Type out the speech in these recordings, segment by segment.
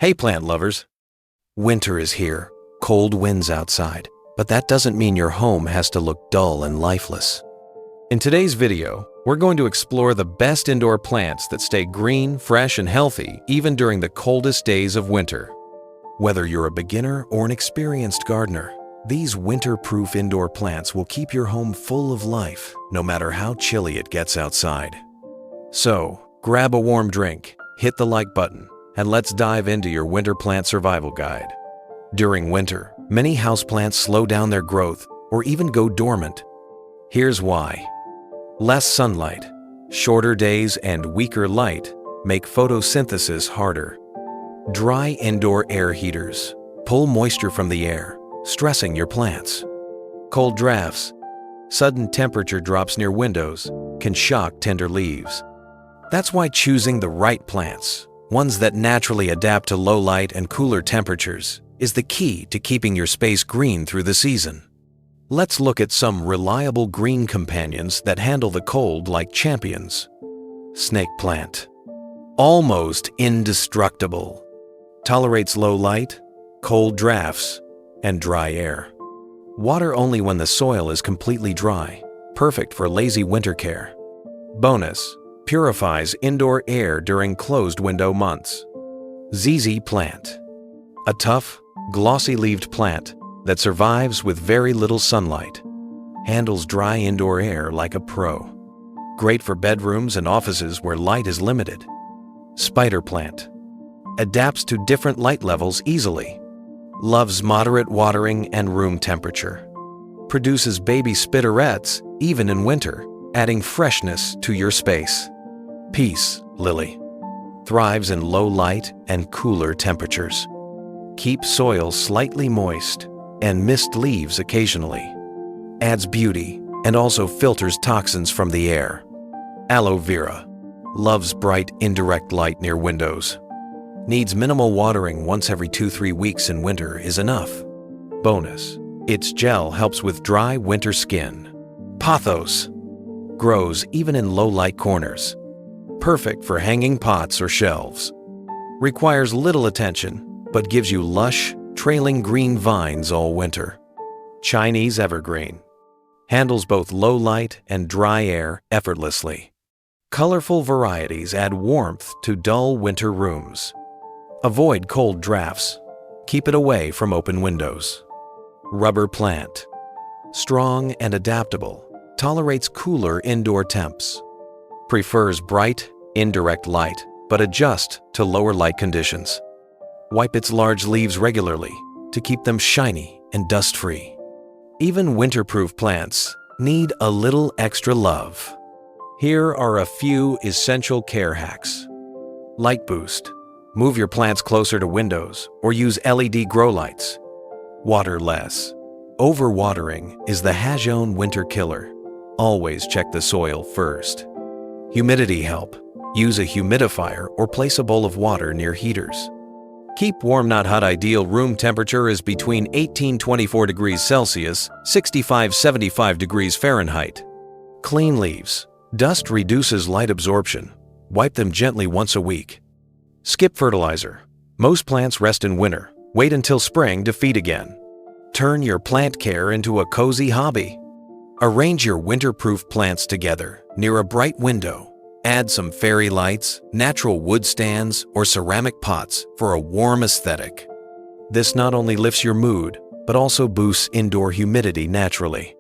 Hey plant lovers! Winter is here, cold winds outside, but that doesn't mean your home has to look dull and lifeless. In today's video, we're going to explore the best indoor plants that stay green, fresh, and healthy even during the coldest days of winter. Whether you're a beginner or an experienced gardener, these winter-proof indoor plants will keep your home full of life no matter how chilly it gets outside. So, grab a warm drink, hit the like button, and let's dive into your winter plant survival guide. During winter, many houseplants slow down their growth or even go dormant. Here's why. Less sunlight, shorter days, and weaker light make photosynthesis harder. Dry indoor air heaters pull moisture from the air, stressing your plants. Cold drafts, sudden temperature drops near windows, can shock tender leaves. That's why choosing the right plants, ones that naturally adapt to low light and cooler temperatures, is the key to keeping your space green through the season. Let's look at some reliable green companions that handle the cold like champions. Snake plant. Almost indestructible. Tolerates low light, cold drafts, and dry air. Water only when the soil is completely dry, perfect for lazy winter care. Bonus, purifies indoor air during closed window months. ZZ plant. A tough, glossy-leaved plant that survives with very little sunlight. Handles dry indoor air like a pro. Great for bedrooms and offices where light is limited. Spider plant. Adapts to different light levels easily. Loves moderate watering and room temperature. Produces baby spitterets even in winter, adding freshness to your space. Peace Lily. Thrives in low light and cooler temperatures. Keeps soil slightly moist and mist leaves occasionally. Adds beauty and also filters toxins from the air. Aloe vera. Loves bright indirect light near windows. Needs minimal watering once every 2-3 weeks in winter is enough. Bonus, its gel helps with dry winter skin. Pothos. Grows even in low light corners. Perfect for hanging pots or shelves. Requires little attention, but gives you lush, trailing green vines all winter. Chinese evergreen. Handles both low light and dry air effortlessly. Colorful varieties add warmth to dull winter rooms. Avoid cold drafts. Keep it away from open windows. Rubber plant. Strong and adaptable. Tolerates cooler indoor temps. Prefers bright, indirect light, but adjusts to lower light conditions. Wipe its large leaves regularly to keep them shiny and dust-free. Even winter-proof plants need a little extra love. Here are a few essential care hacks. Light boost. Move your plants closer to windows or use LED grow lights. Water less. Overwatering is the Hajon winter killer. Always check the soil first. Humidity help. Use a humidifier or place a bowl of water near heaters. Keep warm, not hot. Ideal room temperature is between 18-24 degrees Celsius, 65-75 degrees Fahrenheit. Clean leaves. Dust reduces light absorption. Wipe them gently once a week. Skip fertilizer. Most plants rest in winter. Wait until spring to feed again. Turn your plant care into a cozy hobby. Arrange your winter-proof plants together near a bright window. Add some fairy lights, natural wood stands, or ceramic pots for a warm aesthetic. This not only lifts your mood, but also boosts indoor humidity naturally.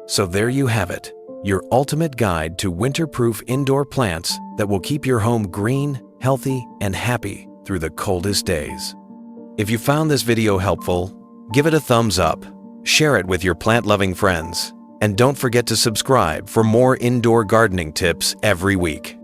So there you have it, your ultimate guide to winter-proof indoor plants that will keep your home green, healthy, and happy through the coldest days. If you found this video helpful, give it a thumbs up, share it with your plant-loving friends, and don't forget to subscribe for more indoor gardening tips every week.